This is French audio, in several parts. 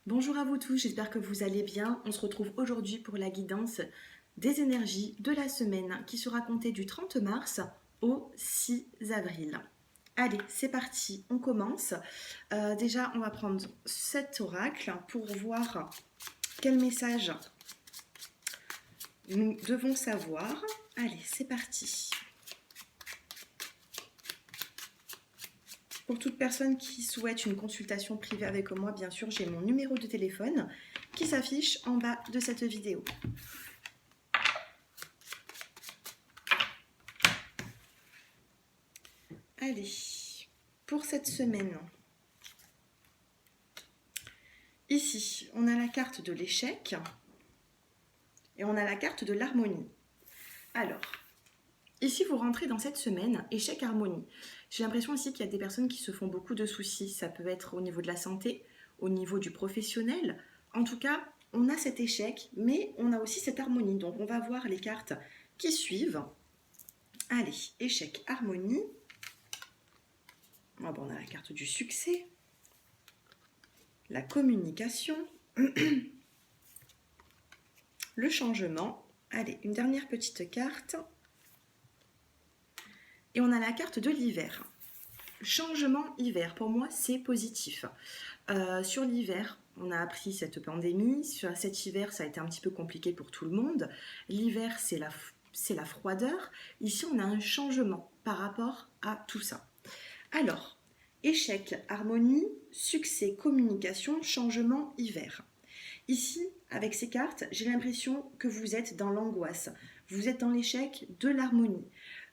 Bonjour à vous tous, j'espère que vous allez bien. On se retrouve aujourd'hui pour la guidance des énergies de la semaine qui sera comptée du 30 mars au 6 avril. Allez, c'est parti, on commence. Déjà, on va prendre cet oracle pour voir quel message nous devons savoir. Allez, c'est parti. Pour toute personne qui souhaite une consultation privée avec moi, bien sûr, j'ai mon numéro de téléphone qui s'affiche en bas de cette vidéo. Allez, pour cette semaine, ici, on a la carte de l'échec et on a la carte de l'harmonie. Alors, ici, vous rentrez dans cette semaine, échec-harmonie. J'ai l'impression ici qu'il y a des personnes qui se font beaucoup de soucis. Ça peut être au niveau de la santé, au niveau du professionnel. En tout cas, on a cet échec, mais on a aussi cette harmonie. Donc, on va voir les cartes qui suivent. Allez, échec, harmonie. Oh, bon, on a la carte du succès, la communication, le changement. Allez, une dernière petite carte. Et on a la carte de l'hiver. Changement hiver, pour moi, c'est positif. Sur l'hiver, on a appris cette pandémie. Sur cet hiver, ça a été un petit peu compliqué pour tout le monde. L'hiver, c'est la froideur. Ici, on a un changement par rapport à tout ça. Alors, échec, harmonie, succès, communication, changement, hiver. Ici, avec ces cartes, j'ai l'impression que vous êtes dans l'angoisse. Vous êtes dans l'échec de l'harmonie.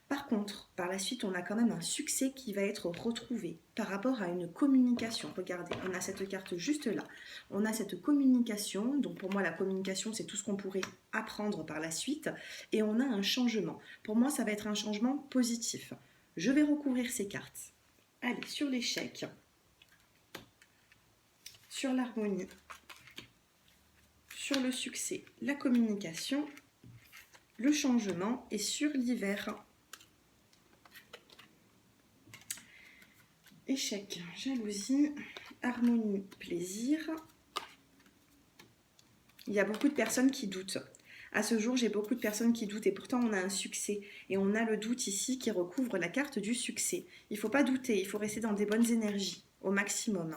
Par contre, par la suite, on a quand même un succès qui va être retrouvé par rapport à une communication. Regardez, on a cette carte juste là. On a cette communication. Donc pour moi, la communication, c'est tout ce qu'on pourrait apprendre par la suite. Et on a un changement. Pour moi, ça va être un changement positif. Je vais recouvrir ces cartes. Allez, sur l'échec, sur l'harmonie, sur le succès, la communication, le changement et sur l'hiver. Échec, jalousie, harmonie, plaisir. Il y a beaucoup de personnes qui doutent. À ce jour, j'ai beaucoup de personnes qui doutent et pourtant on a un succès. Et on a le doute ici qui recouvre la carte du succès. Il ne faut pas douter, il faut rester dans des bonnes énergies au maximum.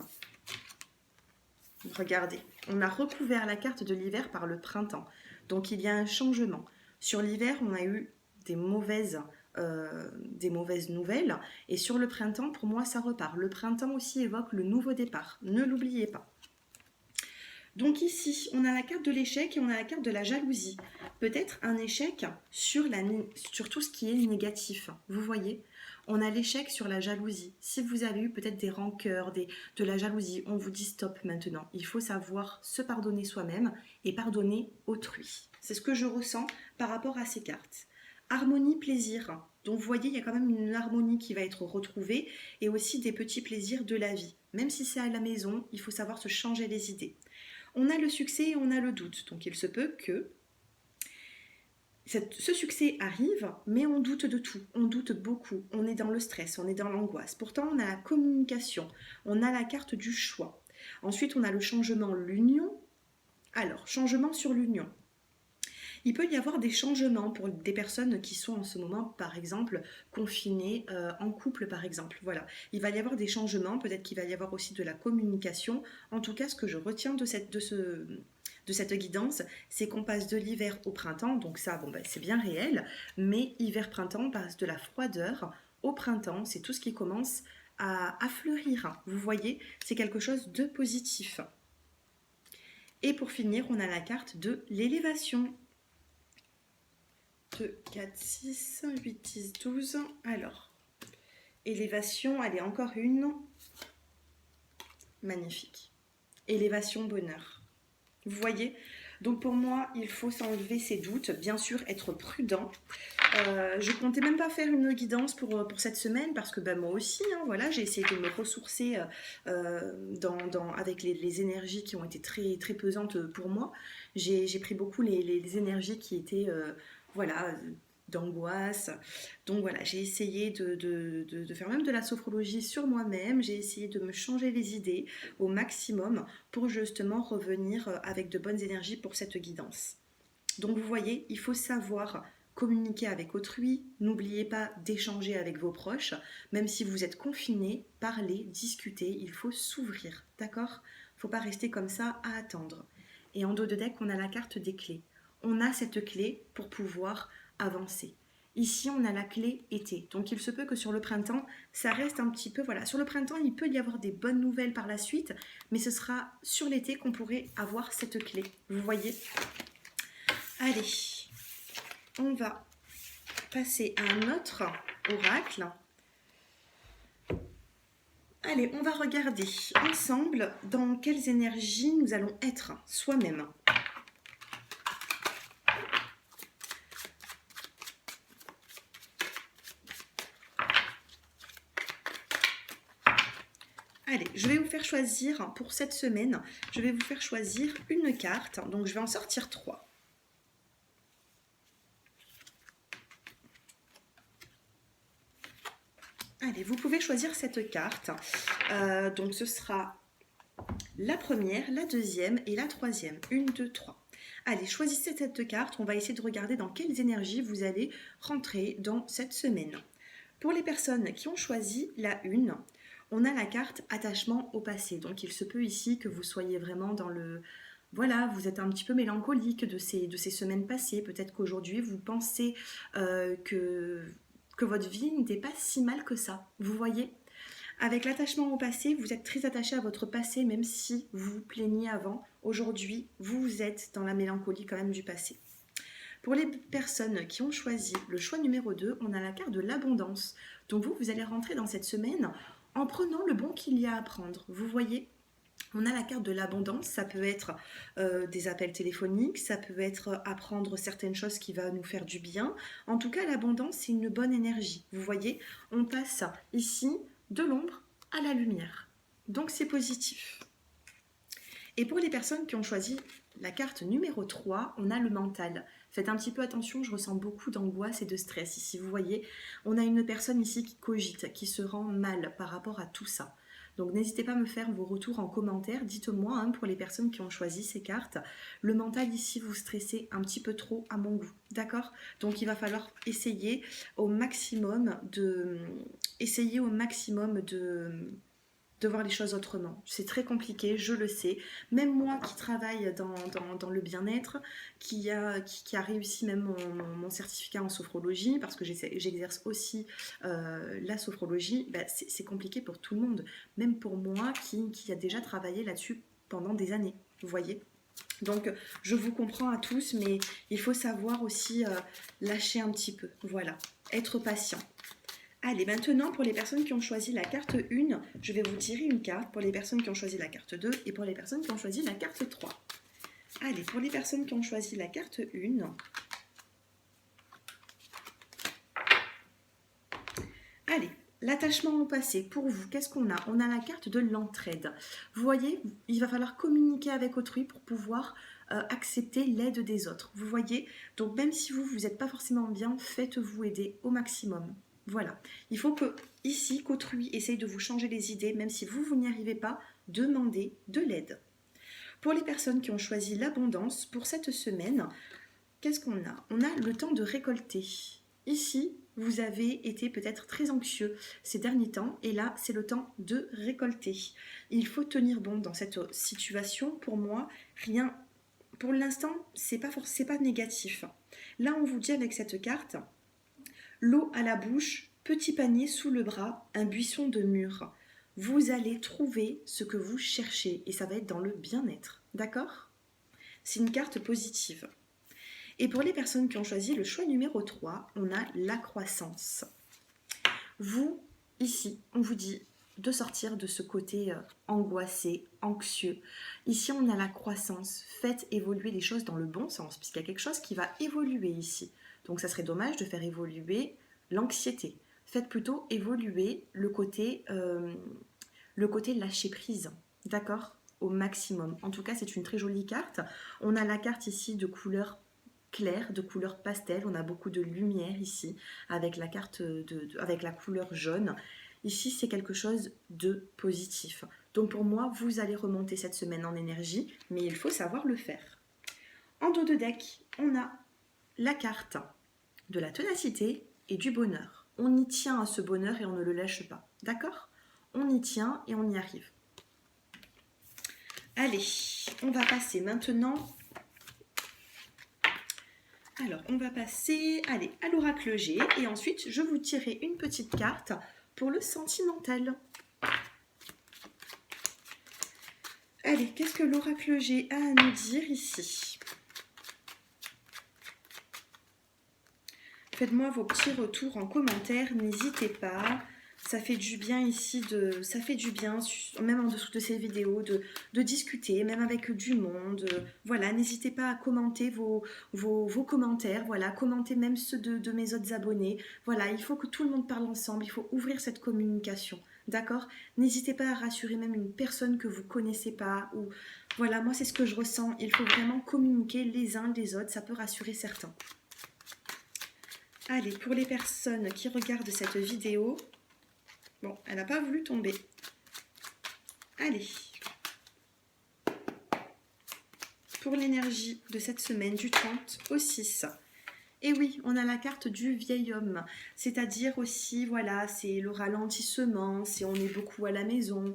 Regardez, on a recouvert la carte de l'hiver par le printemps. Donc il y a un changement. Sur l'hiver, on a eu des mauvaises nouvelles. Et sur le printemps, pour moi, ça repart. Le printemps aussi évoque le nouveau départ. Ne l'oubliez pas. Donc ici, on a la carte de l'échec et on a la carte de la jalousie. Peut-être un échec sur tout ce qui est négatif. Vous voyez, on a l'échec sur la jalousie. Si vous avez eu peut-être des rancœurs, de la jalousie, on vous dit stop maintenant. Il faut savoir se pardonner soi-même et pardonner autrui. C'est ce que je ressens par rapport à ces cartes. Harmonie, plaisir. Donc vous voyez, il y a quand même une harmonie qui va être retrouvée et aussi des petits plaisirs de la vie. Même si c'est à la maison, il faut savoir se changer les idées. On a le succès et on a le doute. Donc il se peut que ce succès arrive, mais on doute de tout. On doute beaucoup. On est dans le stress, on est dans l'angoisse. Pourtant, on a la communication, on a la carte du choix. Ensuite, on a le changement, l'union. Alors, changement sur l'union. Il peut y avoir des changements pour des personnes qui sont en ce moment, par exemple, confinées en couple, par exemple. Voilà, il va y avoir des changements, peut-être qu'il va y avoir aussi de la communication. En tout cas, ce que je retiens de cette guidance, c'est qu'on passe de l'hiver au printemps, donc ça, bon, ben, c'est bien réel, mais hiver-printemps, on passe de la froideur au printemps, c'est tout ce qui commence à fleurir. Vous voyez, c'est quelque chose de positif. Et pour finir, on a la carte de l'élévation. 2, 4, 6, 8, 10, 12. Alors, élévation, allez, encore une. Magnifique. Élévation, bonheur. Vous voyez? Donc pour moi, il faut s'enlever ses doutes, bien sûr, être prudent. Je comptais même pas faire une guidance pour cette semaine parce que moi aussi, hein, voilà, j'ai essayé de me ressourcer avec les énergies qui ont été très, très pesantes pour moi. J'ai pris beaucoup les énergies qui étaient... voilà, d'angoisse. Donc voilà, j'ai essayé de faire même de la sophrologie sur moi-même, j'ai essayé de me changer les idées au maximum pour justement revenir avec de bonnes énergies pour cette guidance. Donc vous voyez, il faut savoir communiquer avec autrui, n'oubliez pas d'échanger avec vos proches, même si vous êtes confiné, parler, discuter, il faut s'ouvrir, d'accord? Il ne faut pas rester comme ça à attendre. Et en dos de deck, on a la carte des clés. On a cette clé pour pouvoir avancer. Ici, on a la clé été. Donc, il se peut que sur le printemps, ça reste un petit peu... Voilà, sur le printemps, il peut y avoir des bonnes nouvelles par la suite, mais ce sera sur l'été qu'on pourrait avoir cette clé. Vous voyez? Allez, on va passer à un autre oracle. Allez, on va regarder ensemble dans quelles énergies nous allons être soi-même. Allez, je vais vous faire choisir pour cette semaine, je vais vous faire choisir une carte. Donc, je vais en sortir 3. Allez, vous pouvez choisir cette carte. Donc, ce sera la première, la deuxième et la troisième. 1, 2, 3. Allez, choisissez cette carte. On va essayer de regarder dans quelles énergies vous allez rentrer dans cette semaine. Pour les personnes qui ont choisi la 1, on a la carte attachement au passé. Donc, il se peut ici que vous soyez vraiment dans le... Voilà, vous êtes un petit peu mélancolique de ces semaines passées. Peut-être qu'aujourd'hui, vous pensez que votre vie n'était pas si mal que ça. Vous voyez? Avec l'attachement au passé, vous êtes très attaché à votre passé, même si vous vous plaignez avant. Aujourd'hui, vous êtes dans la mélancolie quand même du passé. Pour les personnes qui ont choisi le choix numéro 2, on a la carte de l'abondance. Donc vous allez rentrer dans cette semaine en prenant le bon qu'il y a à prendre. Vous voyez, on a la carte de l'abondance, ça peut être des appels téléphoniques, ça peut être apprendre certaines choses qui vont nous faire du bien. En tout cas, l'abondance, c'est une bonne énergie. Vous voyez, on passe ici de l'ombre à la lumière. Donc c'est positif. Et pour les personnes qui ont choisi la carte numéro 3, on a le mental. Faites un petit peu attention, je ressens beaucoup d'angoisse et de stress ici. Vous voyez, on a une personne ici qui cogite, qui se rend mal par rapport à tout ça. Donc n'hésitez pas à me faire vos retours en commentaire. Dites-moi, pour les personnes qui ont choisi ces cartes, le mental ici, vous stressez un petit peu trop à mon goût. D'accord? Donc il va falloir essayer au maximum de voir les choses autrement. C'est très compliqué, je le sais. Même moi qui travaille dans le bien-être, qui a réussi même mon certificat en sophrologie, parce que j'exerce aussi la sophrologie, c'est compliqué pour tout le monde. Même pour moi qui a déjà travaillé là-dessus pendant des années. Vous voyez ? Donc, je vous comprends à tous, mais il faut savoir aussi lâcher un petit peu. Voilà, être patient. Allez, maintenant, pour les personnes qui ont choisi la carte 1, je vais vous tirer une carte pour les personnes qui ont choisi la carte 2 et pour les personnes qui ont choisi la carte 3. Allez, pour les personnes qui ont choisi la carte 1, allez, l'attachement au passé, pour vous, qu'est-ce qu'on a? On a la carte de l'entraide. Vous voyez, il va falloir communiquer avec autrui pour pouvoir accepter l'aide des autres. Vous voyez, donc même si vous n'êtes pas forcément bien, faites-vous aider au maximum. Voilà, il faut qu'autrui essaye de vous changer les idées, même si vous n'y arrivez pas, demandez de l'aide. Pour les personnes qui ont choisi l'abondance, pour cette semaine, qu'est-ce qu'on a? On a le temps de récolter. Ici, vous avez été peut-être très anxieux ces derniers temps, et là, c'est le temps de récolter. Il faut tenir bon dans cette situation. Pour moi, rien, pour l'instant, c'est pas négatif. Là, on vous dit avec cette carte, l'eau à la bouche, petit panier sous le bras, un buisson de mûres. Vous allez trouver ce que vous cherchez et ça va être dans le bien-être. D'accord? C'est une carte positive. Et pour les personnes qui ont choisi le choix numéro 3, on a la croissance. Vous, ici, on vous dit de sortir de ce côté angoissé, anxieux. Ici, on a la croissance. Faites évoluer les choses dans le bon sens, puisqu'il y a quelque chose qui va évoluer ici. Donc, ça serait dommage de faire évoluer l'anxiété. Faites plutôt évoluer le côté lâcher prise. D'accord? Au maximum. En tout cas, c'est une très jolie carte. On a la carte ici de couleur clair, de couleur pastel. On a beaucoup de lumière ici avec la carte avec la couleur jaune. Ici, c'est quelque chose de positif. Donc pour moi, vous allez remonter cette semaine en énergie, mais il faut savoir le faire. En dos de deck, on a la carte de la ténacité et du bonheur. On y tient à ce bonheur et on ne le lâche pas. D'accord? On y tient et on y arrive. Allez, on va passer maintenant. Alors, on va passer à l'oracle G et ensuite, je vous tirerai une petite carte pour le sentimental. Allez, qu'est-ce que l'oracle G a à nous dire ici? Faites-moi vos petits retours en commentaire, n'hésitez pas. Ça fait du bien ici, ça fait du bien, même en dessous de ces vidéos, de discuter, même avec du monde. Voilà, n'hésitez pas à commenter vos commentaires, voilà, commentez même ceux de mes autres abonnés. Voilà, il faut que tout le monde parle ensemble, il faut ouvrir cette communication, d'accord? N'hésitez pas à rassurer même une personne que vous ne connaissez pas. Ou voilà, moi c'est ce que je ressens, il faut vraiment communiquer les uns les autres, ça peut rassurer certains. Allez, pour les personnes qui regardent cette vidéo, bon, elle n'a pas voulu tomber. Allez. Pour l'énergie de cette semaine, du 30 au 6. Et oui, on a la carte du vieil homme. C'est-à-dire aussi, voilà, c'est le ralentissement, c'est on est beaucoup à la maison.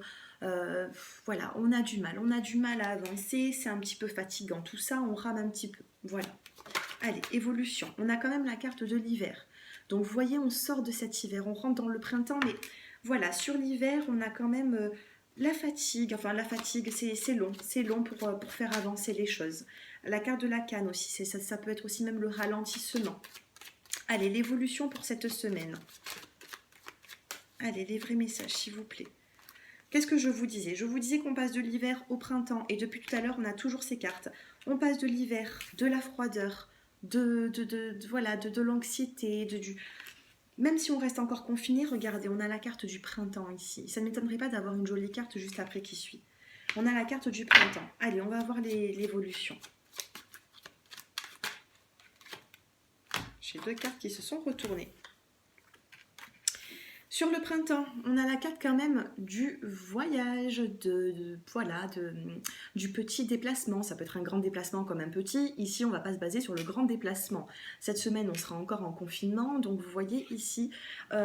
Voilà, on a du mal à avancer, c'est un petit peu fatigant. Tout ça, on rame un petit peu. Voilà. Allez, évolution. On a quand même la carte de l'hiver. Donc, vous voyez, on sort de cet hiver, on rentre dans le printemps, mais voilà, sur l'hiver, on a quand même la fatigue. Enfin, la fatigue, c'est long pour faire avancer les choses. La carte de la canne aussi, ça peut être aussi même le ralentissement. Allez, l'évolution pour cette semaine. Allez, les vrais messages, s'il vous plaît. Qu'est-ce que je vous disais? Je vous disais qu'on passe de l'hiver au printemps, et depuis tout à l'heure, on a toujours ces cartes. On passe de l'hiver, de la froideur, de l'anxiété, même si on reste encore confiné, regardez, on a la carte du printemps ici. Ça ne m'étonnerait pas d'avoir une jolie carte juste après qui suit. On a la carte du printemps. Allez, on va voir l'évolution. J'ai deux cartes qui se sont retournées. Sur le printemps, on a la carte quand même du voyage, du petit déplacement. Ça peut être un grand déplacement comme un petit. Ici, on ne va pas se baser sur le grand déplacement. Cette semaine, on sera encore en confinement. Donc, vous voyez ici, on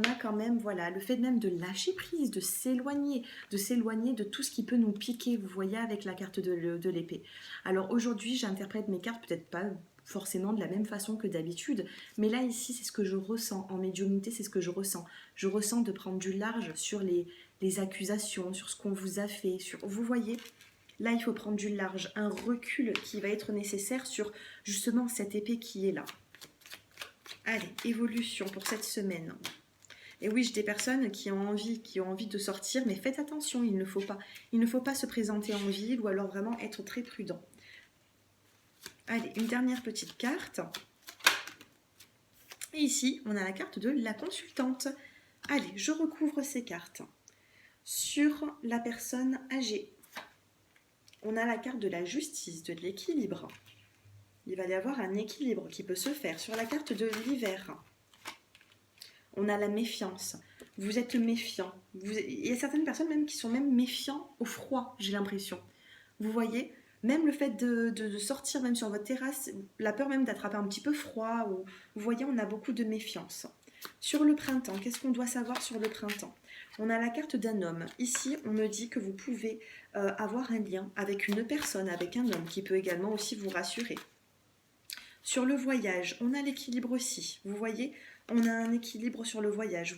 a quand même, voilà, le fait même de lâcher prise, de s'éloigner de tout ce qui peut nous piquer. Vous voyez avec la carte de l'épée. Alors, aujourd'hui, j'interprète mes cartes peut-être pas forcément de la même façon que d'habitude, mais là ici c'est ce que je ressens en médiumnité, c'est ce que je ressens de prendre du large sur les accusations, sur ce qu'on vous a fait, vous voyez, là il faut prendre du large, un recul qui va être nécessaire sur justement cette épée qui est là. Allez, évolution pour cette semaine. Et oui, j'ai des personnes qui ont envie de sortir, mais faites attention, il ne faut pas se présenter en ville ou alors vraiment être très prudent. Allez, une dernière petite carte. Et ici, on a la carte de la consultante. Allez, je recouvre ces cartes. Sur la personne âgée, on a la carte de la justice, de l'équilibre. Il va y avoir un équilibre qui peut se faire. Sur la carte de l'hiver, on a la méfiance. Vous êtes méfiant. Il y a certaines personnes même qui sont même méfiants au froid, j'ai l'impression. Vous voyez ? Même le fait de sortir même sur votre terrasse, la peur même d'attraper un petit peu froid, ou, vous voyez, on a beaucoup de méfiance. Sur le printemps, qu'est-ce qu'on doit savoir sur le printemps? On a la carte d'un homme. Ici, on me dit que vous pouvez avoir un lien avec une personne, avec un homme, qui peut également aussi vous rassurer. Sur le voyage, on a l'équilibre aussi. Vous voyez, on a un équilibre sur le voyage.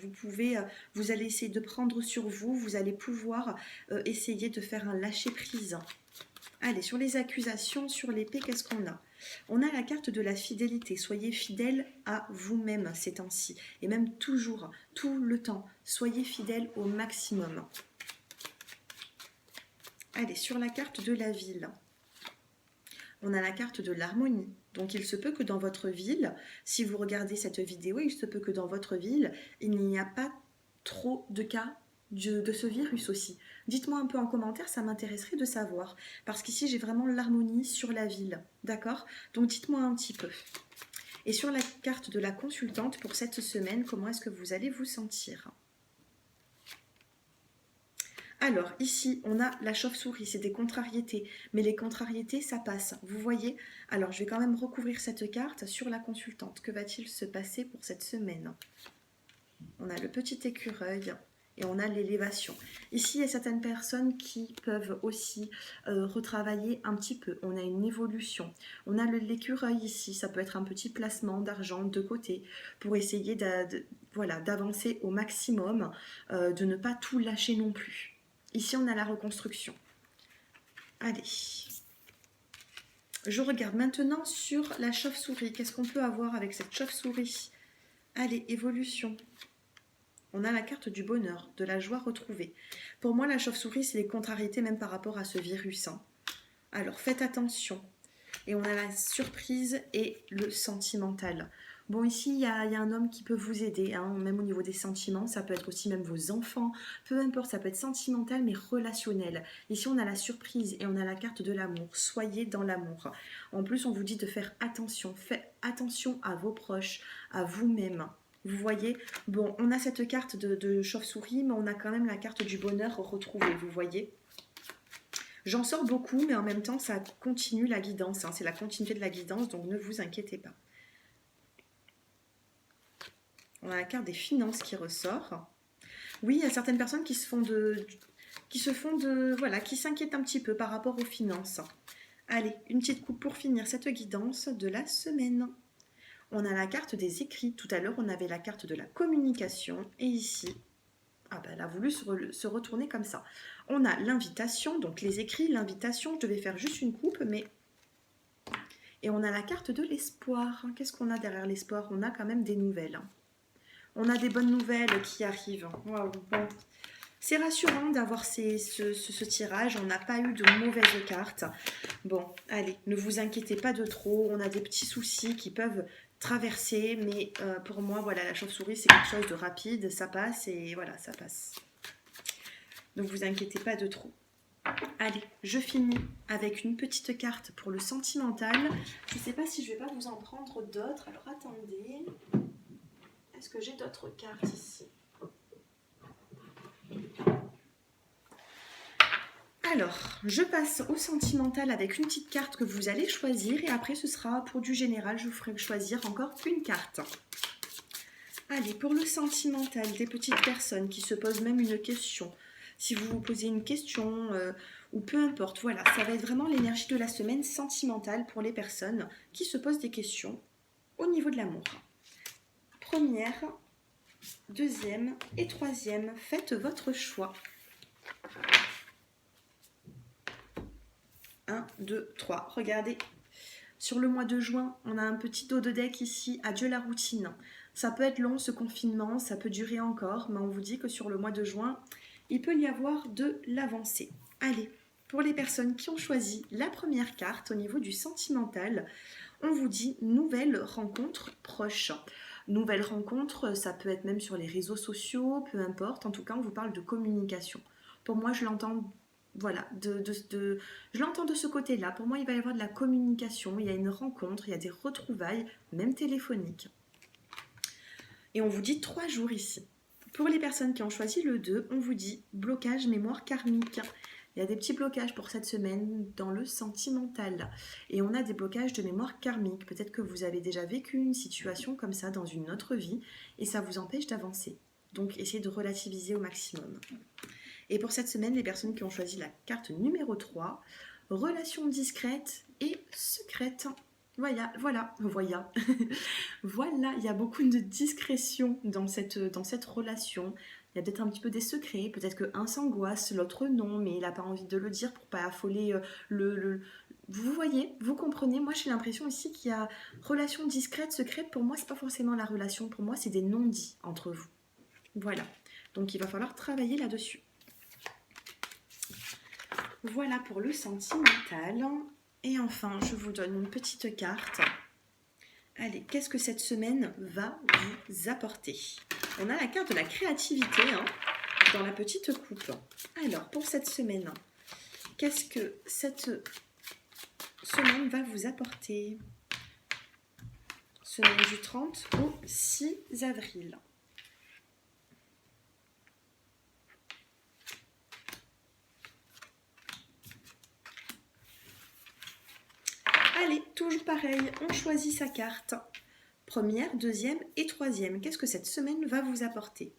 Vous allez essayer de prendre sur vous, vous allez pouvoir essayer de faire un lâcher-prise. Allez, sur les accusations, sur l'épée, qu'est-ce qu'on a? On a la carte de la fidélité. Soyez fidèle à vous-même ces temps-ci. Et même toujours, tout le temps. Soyez fidèle au maximum. Allez, sur la carte de la ville, on a la carte de l'harmonie. Donc, il se peut que dans votre ville, si vous regardez cette vidéo, il se peut que dans votre ville, il n'y a pas trop de cas de ce virus aussi? Dites-moi un peu en commentaire, ça m'intéresserait de savoir. Parce qu'ici, j'ai vraiment l'harmonie sur la ville. D'accord? Donc, dites-moi un petit peu. Et sur la carte de la consultante pour cette semaine, comment est-ce que vous allez vous sentir? Alors, ici, on a la chauve-souris, c'est des contrariétés. Mais les contrariétés, ça passe. Vous voyez? Alors, je vais quand même recouvrir cette carte sur la consultante. Que va-t-il se passer pour cette semaine? On a le petit écureuil et on a l'élévation. Ici, il y a certaines personnes qui peuvent aussi retravailler un petit peu. On a une évolution. On a l'écureuil ici, ça peut être un petit placement d'argent de côté pour essayer voilà, d'avancer au maximum, de ne pas tout lâcher non plus. Ici, on a la reconstruction. Allez. Je regarde maintenant sur la chauve-souris. Qu'est-ce qu'on peut avoir avec cette chauve-souris? Allez, évolution. On a la carte du bonheur, de la joie retrouvée. Pour moi, la chauve-souris, c'est les contrariétés même par rapport à ce virus. Alors, faites attention. Et on a la surprise et le sentimental. Bon, ici, il y a un homme qui peut vous aider, hein, même au niveau des sentiments. Ça peut être aussi même vos enfants. Peu importe, ça peut être sentimental, mais relationnel. Ici, on a la surprise et on a la carte de l'amour. Soyez dans l'amour. En plus, on vous dit de faire attention. Faites attention à vos proches, à vous-même. Vous voyez, bon, on a cette carte de chauve-souris, mais on a quand même la carte du bonheur retrouvée, vous voyez. J'en sors beaucoup, mais en même temps, ça continue la guidance. Hein, c'est la continuité de la guidance, donc ne vous inquiétez pas. On a la carte des finances qui ressort. Oui, il y a certaines personnes qui voilà, qui s'inquiètent un petit peu par rapport aux finances. Allez, une petite coupe pour finir cette guidance de la semaine. On a la carte des écrits. Tout à l'heure, on avait la carte de la communication. Et ici, elle a voulu se retourner comme ça. On a l'invitation, donc les écrits, l'invitation. Je devais faire juste une coupe, mais... Et on a la carte de l'espoir. Qu'est-ce qu'on a derrière l'espoir? On a quand même des nouvelles. On a des bonnes nouvelles qui arrivent. Waouh, bon. C'est rassurant d'avoir ce tirage. On n'a pas eu de mauvaises cartes. Bon, allez, ne vous inquiétez pas de trop. On a des petits soucis qui peuvent traverser. Mais pour moi, voilà, la chauve-souris, c'est quelque chose de rapide. Ça passe et voilà, ça passe. Ne vous inquiétez pas de trop. Allez, je finis avec une petite carte pour le sentimental. Je ne sais pas si je vais pas vous en prendre d'autres. Alors, attendez. Est-ce que j'ai d'autres cartes ici? Alors, je passe au sentimental avec une petite carte que vous allez choisir et après ce sera pour du général, je vous ferai choisir encore une carte. Allez, pour le sentimental, des petites personnes qui se posent même une question. Si vous vous posez une question ou peu importe, voilà, ça va être vraiment l'énergie de la semaine sentimentale pour les personnes qui se posent des questions au niveau de l'amour. Première, deuxième et troisième, faites votre choix. 1, 2, 3. Regardez, sur le mois de juin, on a un petit dos de deck ici, adieu la routine. Ça peut être long ce confinement, ça peut durer encore, mais on vous dit que sur le mois de juin, il peut y avoir de l'avancée. Allez, pour les personnes qui ont choisi la première carte au niveau du sentimental, on vous dit nouvelle rencontre proche. Nouvelle rencontre, ça peut être même sur les réseaux sociaux, peu importe. En tout cas, on vous parle de communication. Pour moi, je l'entends, voilà, je l'entends de ce côté-là. Pour moi, il va y avoir de la communication, il y a une rencontre, il y a des retrouvailles, même téléphoniques. Et on vous dit 3 jours ici. Pour les personnes qui ont choisi le 2, on vous dit blocage mémoire karmique. Il y a des petits blocages pour cette semaine dans le sentimental. Et on a des blocages de mémoire karmique. Peut-être que vous avez déjà vécu une situation comme ça dans une autre vie et ça vous empêche d'avancer. Donc essayez de relativiser au maximum. Et pour cette semaine, les personnes qui ont choisi la carte numéro 3, relation discrète et secrète. Voilà. Voilà, il y a beaucoup de discrétion dans cette relation. Il y a peut-être un petit peu des secrets, peut-être qu'un s'angoisse, l'autre non, mais il n'a pas envie de le dire pour pas affoler Vous voyez, vous comprenez, moi j'ai l'impression ici qu'il y a relation discrète, secrète, pour moi c'est pas forcément la relation, pour moi c'est des non-dits entre vous. Voilà, donc il va falloir travailler là-dessus. Voilà pour le sentimental. Et enfin, je vous donne une petite carte. Allez, qu'est-ce que cette semaine va vous apporter? On a la carte de la créativité. dans la petite coupe. Alors, pour cette semaine, qu'est-ce que cette semaine va vous apporter? Semaine du 30 au 6 avril. Allez, toujours pareil, on choisit sa carte. Première, deuxième et troisième. Qu'est-ce que cette semaine va vous apporter?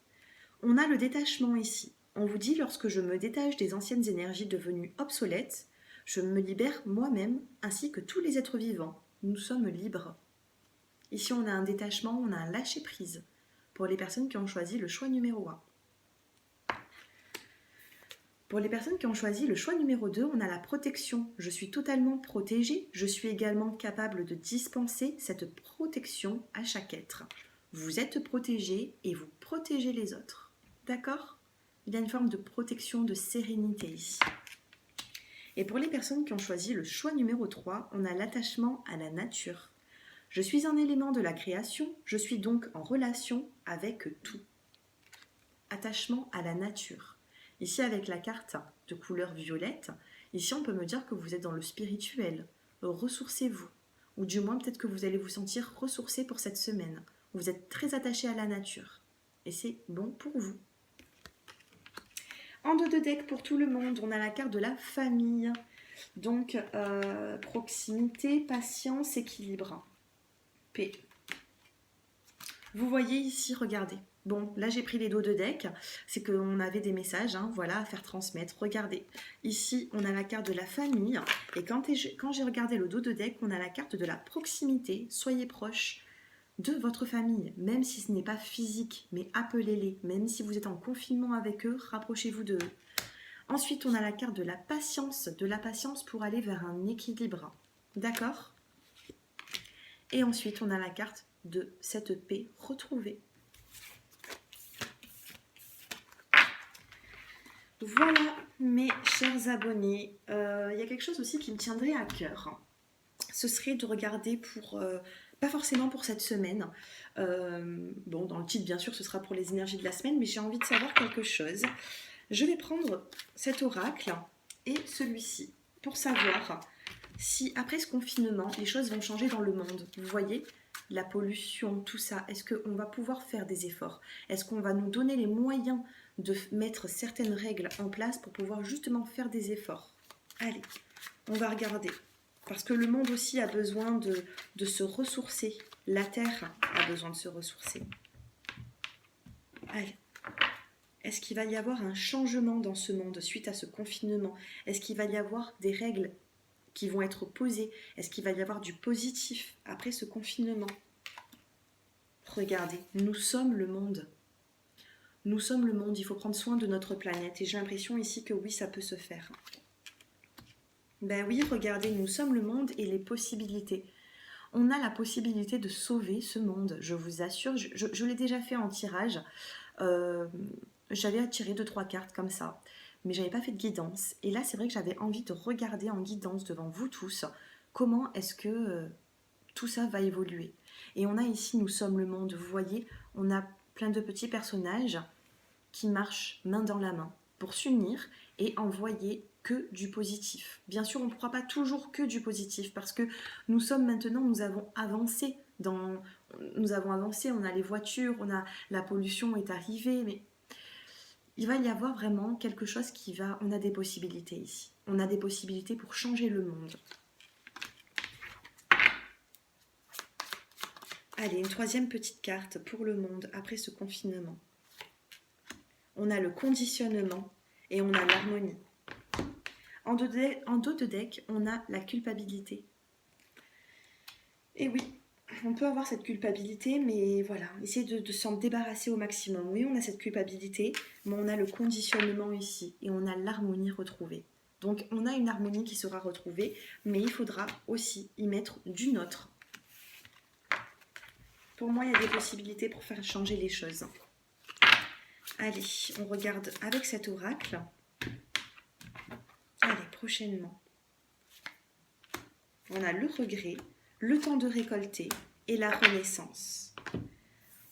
On a le détachement ici. On vous dit, lorsque je me détache des anciennes énergies devenues obsolètes, je me libère moi-même ainsi que tous les êtres vivants. Nous sommes libres. Ici, on a un détachement, on a un lâcher-prise pour les personnes qui ont choisi le choix numéro 1. Pour les personnes qui ont choisi le choix numéro 2, on a la protection. Je suis totalement protégée. Je suis également capable de dispenser cette protection à chaque être. Vous êtes protégé et vous protégez les autres. D'accord? Il y a une forme de protection, de sérénité ici. Et pour les personnes qui ont choisi le choix numéro 3, on a l'attachement à la nature. Je suis un élément de la création, je suis donc en relation avec tout. Attachement à la nature. Ici, avec la carte de couleur violette, ici on peut me dire que vous êtes dans le spirituel. Ressourcez-vous. Ou du moins peut-être que vous allez vous sentir ressourcé pour cette semaine. Vous êtes très attaché à la nature. Et c'est bon pour vous. En dos de deck pour tout le monde, on a la carte de la famille. Donc, proximité, patience, équilibre. P. Vous voyez ici, regardez. Bon, là j'ai pris les dos de deck, c'est qu'on avait des messages, voilà, à faire transmettre. Regardez, ici on a la carte de la famille, et quand j'ai regardé le dos de deck, on a la carte de la proximité. Soyez proche de votre famille, même si ce n'est pas physique, mais appelez-les. Même si vous êtes en confinement avec eux, rapprochez-vous d'eux. Ensuite, on a la carte de la patience pour aller vers un équilibre. D'accord? Et ensuite, on a la carte de cette paix retrouvée. Voilà, mes chers abonnés. Il y a quelque chose aussi qui me tiendrait à cœur. Ce serait de regarder pas forcément pour cette semaine. Bon, dans le titre, bien sûr, ce sera pour les énergies de la semaine, mais j'ai envie de savoir quelque chose. Je vais prendre cet oracle et celui-ci pour savoir si, après ce confinement, les choses vont changer dans le monde. Vous voyez, la pollution, tout ça, est-ce qu'on va pouvoir faire des efforts? Est-ce qu'on va nous donner les moyens de mettre certaines règles en place pour pouvoir justement faire des efforts? Allez, on va regarder. Parce que le monde aussi a besoin de se ressourcer. La Terre a besoin de se ressourcer. Allez. Est-ce qu'il va y avoir un changement dans ce monde suite à ce confinement? Est-ce qu'il va y avoir des règles qui vont être posées? Est-ce qu'il va y avoir du positif après ce confinement? Regardez, nous sommes le monde. Nous sommes le monde, il faut prendre soin de notre planète. Et j'ai l'impression ici que oui, ça peut se faire. Ben oui, regardez, nous sommes le monde et les possibilités. On a la possibilité de sauver ce monde, je vous assure. Je l'ai déjà fait en tirage. J'avais attiré 2-3 cartes comme ça, mais j'avais pas fait de guidance. Et là, c'est vrai que j'avais envie de regarder en guidance devant vous tous comment est-ce que tout ça va évoluer. Et on a ici, nous sommes le monde. Vous voyez, on a plein de petits personnages qui marchent main dans la main pour s'unir et envoyer que du positif. Bien sûr, on ne pourra pas toujours que du positif parce que nous sommes maintenant, nous avons avancé, on a les voitures, la pollution est arrivée, mais il va y avoir vraiment quelque chose on a des possibilités ici. On a des possibilités pour changer le monde. Allez, une troisième petite carte pour le monde après ce confinement. On a le conditionnement et on a l'harmonie. En dos de deck, on a la culpabilité. Et oui, on peut avoir cette culpabilité, mais voilà, essayer de s'en débarrasser au maximum. Oui, on a cette culpabilité, mais on a le conditionnement ici et on a l'harmonie retrouvée. Donc, on a une harmonie qui sera retrouvée, mais il faudra aussi y mettre du nôtre. Pour moi, il y a des possibilités pour faire changer les choses. Allez, on regarde avec cet oracle. Allez, prochainement. On a le regret, le temps de récolter et la renaissance.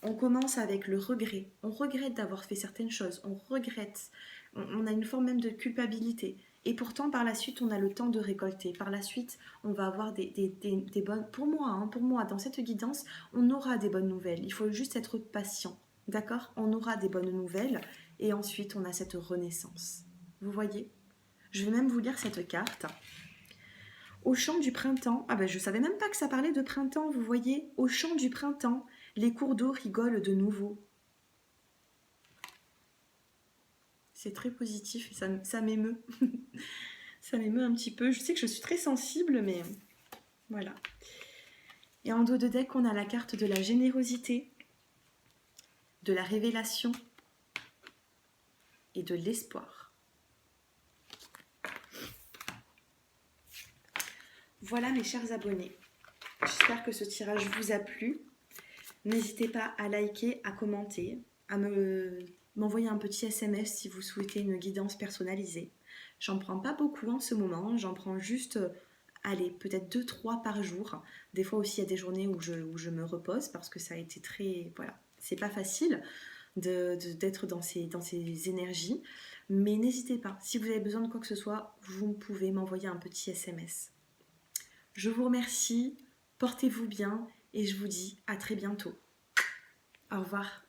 On commence avec le regret. On regrette d'avoir fait certaines choses. On regrette. On a une forme même de culpabilité. Et pourtant, par la suite, on a le temps de récolter. Par la suite, on va avoir des bonnes... pour moi, dans cette guidance, on aura des bonnes nouvelles. Il faut juste être patient. D'accord? On aura des bonnes nouvelles. Et ensuite, on a cette renaissance. Vous voyez? Je vais même vous lire cette carte. Au chant du printemps, ah ben je savais même pas que ça parlait de printemps, vous voyez, au chant du printemps, les cours d'eau rigolent de nouveau. C'est très positif et ça m'émeut. Ça m'émeut un petit peu. Je sais que je suis très sensible, mais voilà. Et en dos de deck, on a la carte de la générosité, de la révélation et de l'espoir. Voilà mes chers abonnés. J'espère que ce tirage vous a plu. N'hésitez pas à liker, à commenter, à m'envoyer un petit SMS si vous souhaitez une guidance personnalisée. J'en prends pas beaucoup en ce moment, j'en prends juste, allez, peut-être 2-3 par jour. Des fois aussi, il y a des journées où je me repose parce que ça a été très... Voilà, c'est pas facile d'être dans ces énergies. Mais n'hésitez pas, si vous avez besoin de quoi que ce soit, vous pouvez m'envoyer un petit SMS. Je vous remercie, portez-vous bien et je vous dis à très bientôt. Au revoir.